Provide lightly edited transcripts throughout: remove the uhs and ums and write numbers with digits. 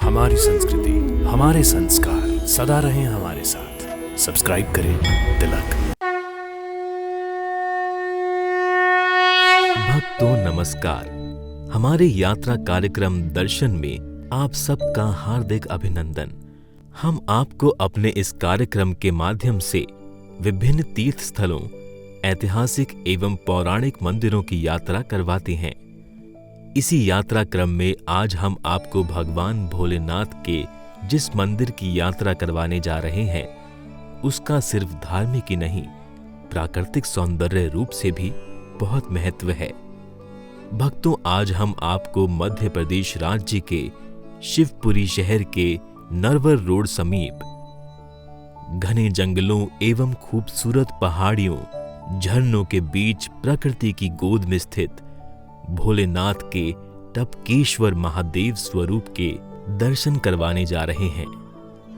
हमारी संस्कृति, हमारे संस्कार सदा रहें हमारे साथ। सब्सक्राइब करें तिलक। भक्तों नमस्कार। हमारे यात्रा कार्यक्रम दर्शन में आप सबका हार्दिक अभिनंदन। हम आपको अपने इस कार्यक्रम के माध्यम से विभिन्न तीर्थ स्थलों, ऐतिहासिक एवं पौराणिक मंदिरों की यात्रा करवाते हैं। इसी यात्रा क्रम में आज हम आपको भगवान भोलेनाथ के जिस मंदिर की यात्रा करवाने जा रहे हैं, उसका सिर्फ धार्मिक ही नहीं, प्राकृतिक सौंदर्य रूप से भी बहुत महत्व है। भक्तों, आज हम आपको मध्य प्रदेश राज्य के शिवपुरी शहर के नरवर रोड समीप घने जंगलों एवं खूबसूरत पहाड़ियों, झरनों के बीच प्रकृति की गोद में स्थित भोलेनाथ के टपकेश्वर महादेव स्वरूप के दर्शन करवाने जा रहे हैं।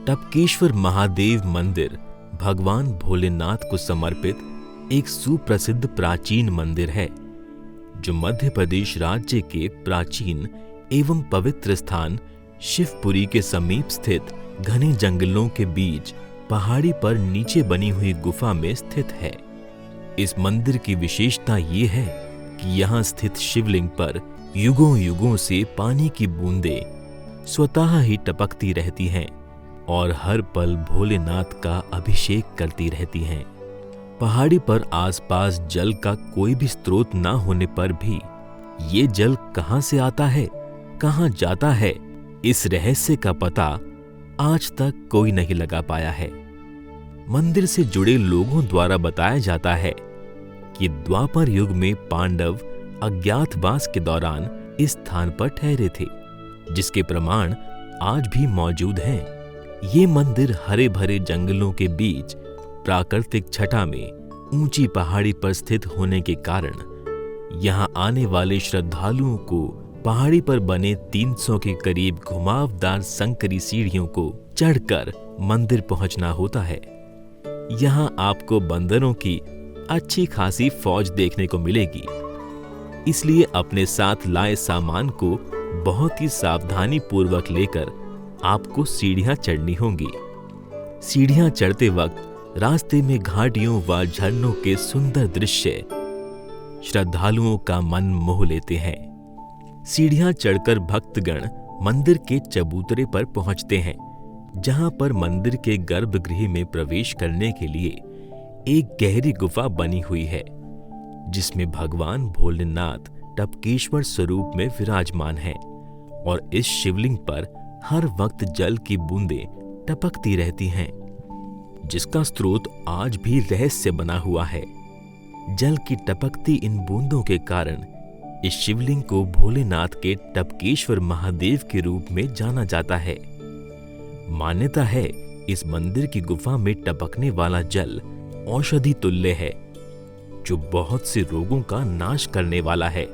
टपकेश्वर महादेव मंदिर भगवान भोलेनाथ को समर्पित एक सुप्रसिद्ध प्राचीन मंदिर है, जो मध्य प्रदेश राज्य के प्राचीन एवं पवित्र स्थान शिवपुरी के समीप स्थित घने जंगलों के बीच पहाड़ी पर नीचे बनी हुई गुफा में स्थित है। इस मंदिर की विशेषता ये है कि यहाँ स्थित शिवलिंग पर युगों युगों से पानी की बूंदें स्वतः ही टपकती रहती हैं और हर पल भोलेनाथ का अभिषेक करती रहती हैं। पहाड़ी पर आसपास जल का कोई भी स्रोत न होने पर भी ये जल कहाँ से आता है, कहाँ जाता है, इस रहस्य का पता आज तक कोई नहीं लगा पाया है। मंदिर से जुड़े लोगों द्वारा बताया जाता है कि द्वापर युग में पांडव अज्ञातवास के दौरान इस स्थान पर ठहरे थे, जिसके प्रमाण आज भी मौजूद हैं। ये मंदिर हरे भरे जंगलों के बीच प्राकृतिक छटा में ऊंची पहाड़ी पर स्थित होने के कारण यहाँ आने वाले श्रद्धालुओं को पहाड़ी पर बने 300 के करीब घुमावदार संकरी सीढ़ियों को चढ़कर मंदिर पहुंचना होता है। यहाँ आपको बंदरों की अच्छी खासी फौज देखने को मिलेगी, इसलिए अपने साथ लाए सामान को बहुत ही सावधानी पूर्वक लेकर आपको सीढ़ियां चढ़नी होंगी। सीढ़ियां चढ़ते वक्त रास्ते में घाटियों व झरनों के सुंदर दृश्य श्रद्धालुओं का मन मोह लेते हैं। सीढ़ियां चढ़कर भक्तगण मंदिर के चबूतरे पर पहुंचते हैं, जहां पर मंदिर के गर्भगृह में प्रवेश करने के लिए एक गहरी गुफा बनी हुई है, जिसमें भगवान भोलेनाथ टपकेश्वर स्वरूप में विराजमान हैं और इस शिवलिंग पर हर वक्त जल की बूंदें टपकती रहती हैं, जिसका स्रोत आज भी रहस्य बना हुआ है। जल की टपकती इन बूंदों के कारण इस शिवलिंग को भोलेनाथ के टपकेश्वर महादेव के रूप में जाना जाता है। मान्यता है इस मंदिर की गुफा में टपकने वाला जल औषधि तुल्य है, जो बहुत से रोगों का नाश करने वाला है।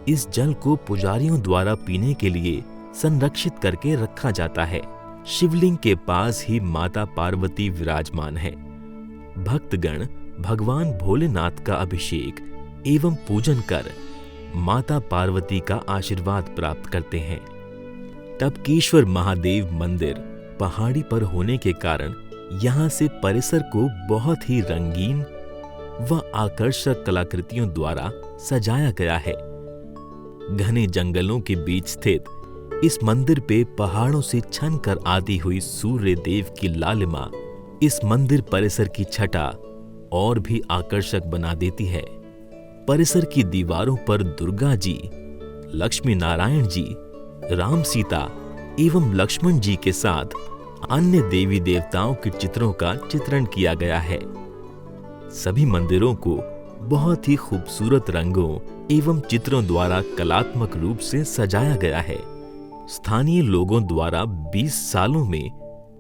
इस जल को पुजारियों द्वारा पीने के लिए संरक्षित करके रखा जाता है। शिवलिंग के पास ही माता पार्वती विराजमान है। भक्तगण भगवान भोलेनाथ का अभिषेक एवं पूजन कर माता पार्वती का आशीर्वाद प्राप्त करते हैं। टपकेश्वर महादेव मंदिर पहाड़ी पर होने के कारण यहाँ से परिसर को बहुत ही रंगीन व आकर्षक कलाकृतियों द्वारा सजाया गया है। घने जंगलों के बीच स्थित इस मंदिर पे पहाड़ों से छन कर आती हुई सूर्य देव की लालिमा इस मंदिर परिसर की छटा और भी आकर्षक बना देती है। परिसर की दीवारों पर दुर्गा जी, लक्ष्मी नारायण जी, राम सीता एवं लक्ष्मण जी के साथ अन्य देवी देवताओं के चित्रों का चित्रण किया गया है। सभी मंदिरों को बहुत ही खूबसूरत रंगों एवं चित्रों द्वारा कलात्मक रूप से सजाया गया है। स्थानीय लोगों द्वारा 20 सालों में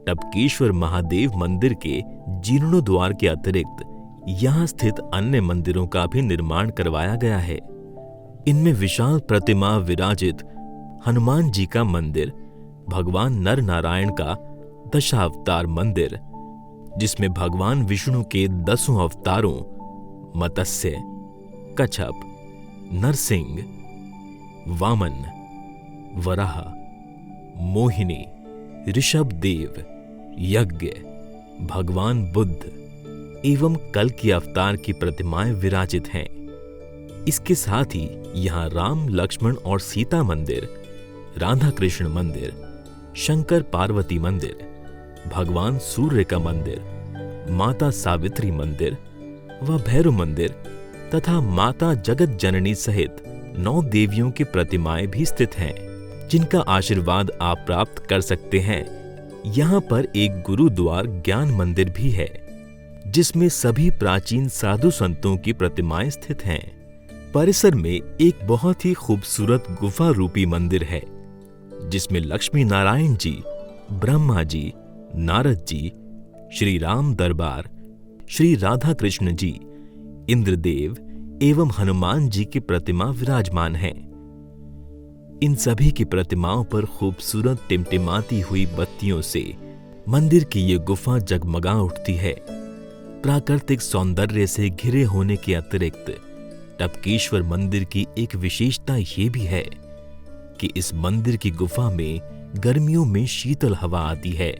टपकेश्वर महादेव मंदिर के जीर्णोद्वार के अतिरिक्त यहाँ स्थित अन्य मंदिरों का भी निर्माण करवाया गया है। इनमें विशाल प्रतिमा विराजित हनुमान जी का मंदिर, भगवान नर नारायण का दशावतार मंदिर, जिसमें भगवान विष्णु के 10 अवतारों मत्स्य, कच्छप, नरसिंह, वामन, वराह, मोहिनी, ऋषभ देव, यज्ञ, भगवान बुद्ध एवं कल के अवतार की प्रतिमाएं विराजित हैं। इसके साथ ही यहाँ राम, लक्ष्मण और सीता मंदिर, राधा कृष्ण मंदिर, शंकर पार्वती मंदिर, भगवान सूर्य का मंदिर, माता सावित्री मंदिर व भैरव मंदिर तथा माता जगत जननी सहित 9 देवियों की प्रतिमाएं भी स्थित हैं, जिनका आशीर्वाद आप प्राप्त कर सकते हैं। यहाँ पर एक गुरुद्वार ज्ञान मंदिर भी है, जिसमें सभी प्राचीन साधु संतों की प्रतिमाएं स्थित हैं। परिसर में एक बहुत ही खूबसूरत गुफा रूपी मंदिर है, जिसमें लक्ष्मी नारायण जी, ब्रह्मा जी, नारद जी, श्री राम दरबार, श्री राधा कृष्ण जी, इंद्रदेव एवं हनुमान जी की प्रतिमा विराजमान है। इन सभी की प्रतिमाओं पर खूबसूरत टिमटिमाती हुई बत्तियों से मंदिर की ये गुफा जगमगा उठती है। प्राकृतिक सौंदर्य से घिरे होने के अतिरिक्त टपकेश्वर मंदिर की एक विशेषता ये भी है कि इस मंदिर की गुफा में गर्मियों में शीतल हवा आती है,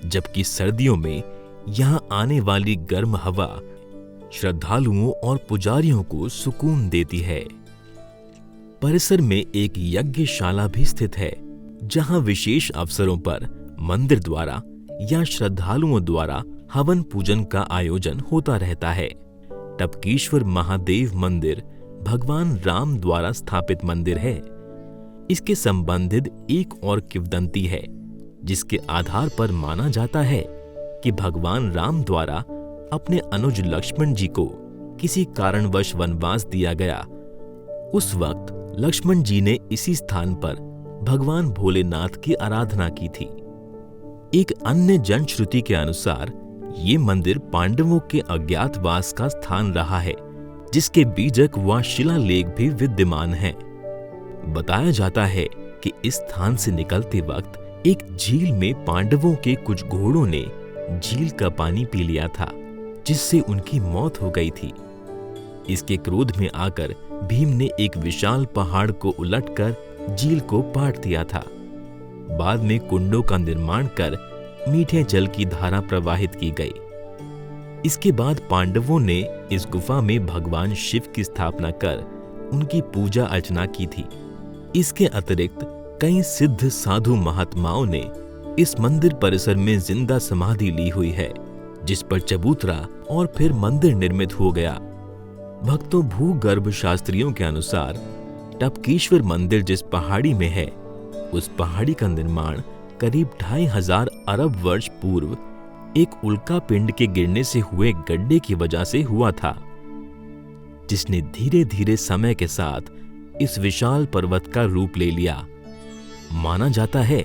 जबकि सर्दियों में यहाँ आने वाली गर्म हवा श्रद्धालुओं और पुजारियों को सुकून देती है। परिसर में एक यज्ञशाला भी स्थित है, जहाँ विशेष अवसरों पर मंदिर द्वारा या श्रद्धालुओं द्वारा हवन पूजन का आयोजन होता रहता है। टपकेश्वर महादेव मंदिर भगवान राम द्वारा स्थापित मंदिर है। इसके संबंधित एक और किंवदंती है, जिसके आधार पर माना जाता है कि भगवान राम द्वारा अपने अनुज लक्ष्मण जी को किसी कारणवश वनवास दिया गया। उस वक्त लक्ष्मण जी ने इसी स्थान पर भगवान भोलेनाथ की आराधना की थी। एक अन्य जनश्रुति के अनुसार ये मंदिर पांडवों के अज्ञातवास का स्थान रहा है, जिसके बीजक व शिलालेख भी विद्यमान हैं। बताया जाता है कि इस स्थान से निकलते वक्त एक झील में पांडवों के कुछ घोड़ों ने झील का पानी पी लिया था, जिससे उनकी मौत हो गई थी। इसके क्रोध में आकर भीम ने एक विशाल पहाड़ को उलटकर झील को पाट दिया था। बाद में कुंडों का निर्माण कर मीठे जल की धारा प्रवाहित की गई। इसके बाद पांडवों ने इस गुफा में भगवान शिव की स्थापना कर उनकी पूजा अर्चना की थी। इसके अतिरिक्त कई सिद्ध साधु महात्माओं ने इस मंदिर परिसर में जिंदा समाधि ली हुई है, जिस पर चबूतरा और फिर मंदिर निर्मित हो गया। भक्तों, भूगर्भ शास्त्रियों के अनुसार टपकेश्वर मंदिर जिस पहाड़ी में है, उस पहाड़ी का निर्माण करीब 2500 अरब वर्ष पूर्व एक उल्का पिंड के गिरने से हुए गड्ढे की वजह से हुआ था, जिसने धीरे धीरे समय के साथ इस विशाल पर्वत का रूप ले लिया। माना जाता है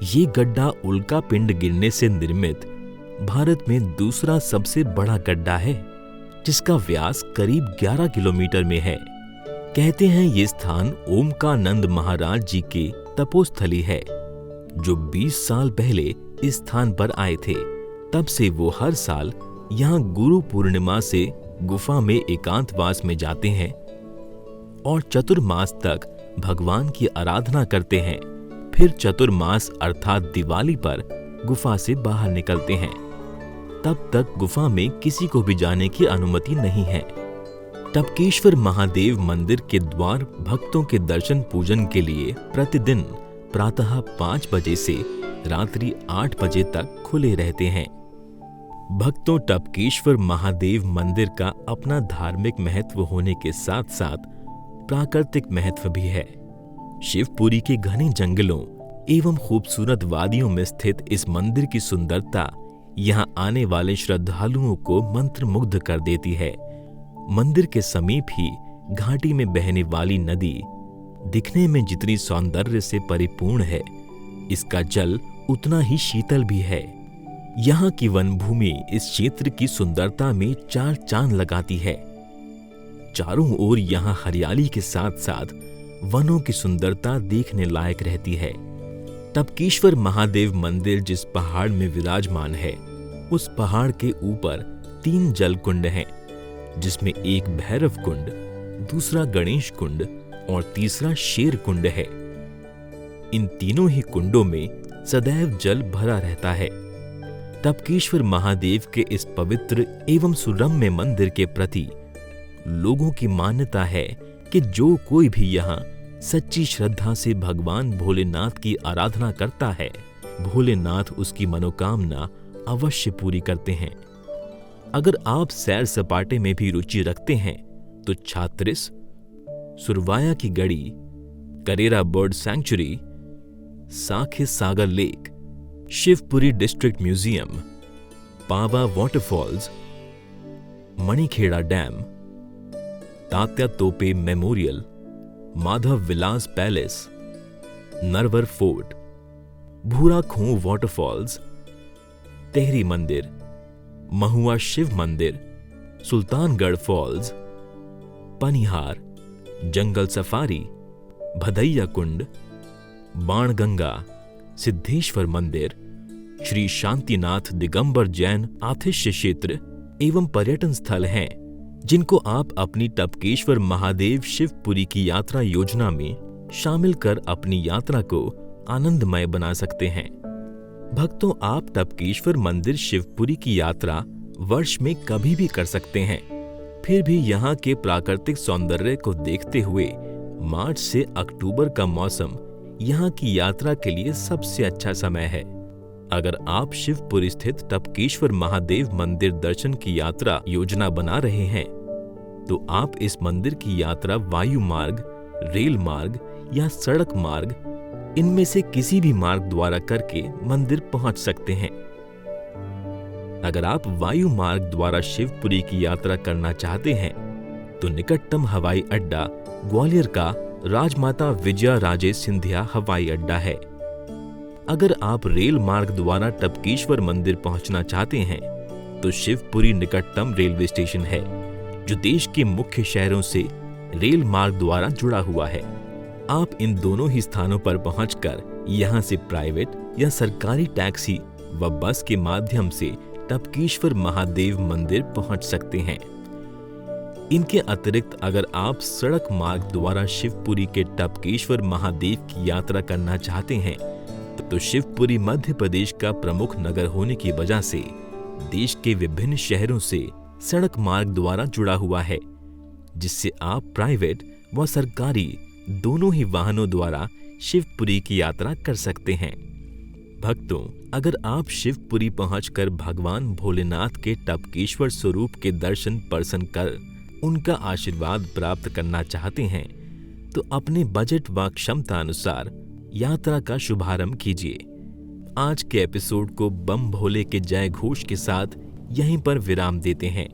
ये गड्ढा उल्का पिंड गिरने से निर्मित भारत में दूसरा सबसे बड़ा गड्ढा है, जिसका व्यास करीब 11 किलोमीटर में है। कहते हैं ये स्थान ओमकानंद महाराज जी के तपोस्थली है, जो 20 साल पहले इस स्थान पर आए थे। तब से वो हर साल यहाँ गुरु पूर्णिमा से गुफा में एकांतवास में जाते हैं और चतुर्मास तक भगवान की आराधना करते हैं। फिर चतुर्मास अर्थात दिवाली पर गुफा से बाहर निकलते हैं। तब तक गुफा में किसी को भी जाने की अनुमति नहीं है। टपकेश्वर महादेव मंदिर के द्वार भक्तों के दर्शन पूजन के लिए प्रतिदिन प्रातः 5 बजे से रात्रि 8 बजे तक खुले रहते हैं। भक्तों, टपकेश्वर महादेव मंदिर का अपना धार्मिक महत्व होने के साथ साथ प्राकृतिक महत्व भी है। शिवपुरी के घने जंगलों एवं खूबसूरत वादियों में स्थित इस मंदिर की सुंदरता यहाँ आने वाले श्रद्धालुओं को मंत्रमुग्ध कर देती है। मंदिर के समीप ही घाटी में बहने वाली नदी दिखने में जितनी सौंदर्य से परिपूर्ण है, इसका जल उतना ही शीतल भी है। यहाँ की वनभूमि इस क्षेत्र की सुंदरता में 4 चांद लगाती है। चारों ओर यहाँ हरियाली के साथ साथ वनों की सुंदरता देखने लायक रहती है। टपकेश्वर महादेव मंदिर जिस पहाड़ में विराजमान है, उस पहाड़ के ऊपर 3 जल कुंड हैं, जिसमें एक भैरव कुंड, दूसरा गणेश कुंड और तीसरा शेर कुंड है। इन तीनों ही कुंडों में सदैव जल भरा रहता है। टपकेश्वर महादेव के इस पवित्र एवं सुरम्य मंदिर के प्रति लोगों की मान्यता है कि जो कोई भी यहाँ सच्ची श्रद्धा से भगवान भोलेनाथ की आराधना करता है, भोलेनाथ उसकी मनोकामना अवश्य पूरी करते हैं। अगर आप सैर सपाटे में भी रुचि रखते हैं तो छात्रिस, सुरवाया की गढ़ी, करेरा बर्ड सैंक्चुरी, साखे सागर लेक, शिवपुरी डिस्ट्रिक्ट म्यूजियम, पावा वाटरफॉल्स, मणिखेड़ा डैम, तात्या तोपे मेमोरियल, माधव विलास पैलेस, नरवर फोर्ट, भूरा खोह वाटरफॉल्स, तेहरी मंदिर, महुआ शिव मंदिर, सुल्तानगढ़ फॉल्स, पनिहार, जंगल सफारी, भदैया कुंड, बाणगंगा, सिद्धेश्वर मंदिर, श्री शांतिनाथ दिगंबर जैन आतिथ्य क्षेत्र एवं पर्यटन स्थल हैं, जिनको आप अपनी टपकेश्वर महादेव शिवपुरी की यात्रा योजना में शामिल कर अपनी यात्रा को आनंदमय बना सकते हैं। भक्तों, आप टपकेश्वर मंदिर शिवपुरी की यात्रा वर्ष में कभी भी कर सकते हैं। फिर भी यहाँ के प्राकृतिक सौंदर्य को देखते हुए मार्च से अक्टूबर का मौसम यहाँ की यात्रा के लिए सबसे अच्छा समय है। अगर आप शिवपुरी स्थित टपकेश्वर महादेव मंदिर दर्शन की यात्रा योजना बना रहे हैं तो आप इस मंदिर की यात्रा वायु मार्ग, रेल मार्ग या सड़क मार्ग, इनमें से किसी भी मार्ग द्वारा करके मंदिर पहुंच सकते हैं। अगर आप वायु मार्ग द्वारा शिवपुरी की यात्रा करना चाहते हैं तो निकटतम हवाई अड्डा ग्वालियर का राजमाता विजया राजे सिंधिया हवाई अड्डा है। अगर आप रेल मार्ग द्वारा टपकेश्वर मंदिर पहुंचना चाहते हैं तो शिवपुरी निकटतम रेलवे स्टेशन है, जो देश के मुख्य शहरों से रेल मार्ग द्वारा जुड़ा हुआ है। आप इन दोनों ही स्थानों पर पहुंचकर यहां से प्राइवेट या सरकारी टैक्सी व बस के माध्यम से टपकेश्वर महादेव मंदिर पहुंच सकते हैं। इनके अतिरिक्त अगर आप सड़क मार्ग द्वारा शिवपुरी के टपकेश्वर महादेव की यात्रा करना चाहते हैं तो शिवपुरी मध्य प्रदेश का प्रमुख नगर होने की वजह से देश के विभिन्न शहरों से सड़क मार्ग द्वारा जुड़ा हुआ है, जिससे आप प्राइवेट व सरकारी दोनों ही वाहनों द्वारा शिवपुरी की यात्रा कर सकते हैं। भक्तों, अगर आप शिवपुरी पहुंचकर भगवान भोलेनाथ के टपकेश्वर स्वरूप के दर्शन पर्सन कर उनका आशीर्वाद प्राप्त करना चाहते हैं तो अपने बजट व क्षमता अनुसार यात्रा का शुभारंभ कीजिए। आज के एपिसोड को बम भोले के जय घोष के साथ यहीं पर विराम देते हैं।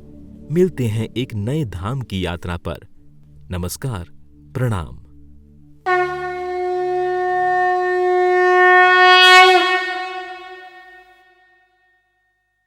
मिलते हैं एक नए धाम की यात्रा पर। नमस्कार, प्रणाम।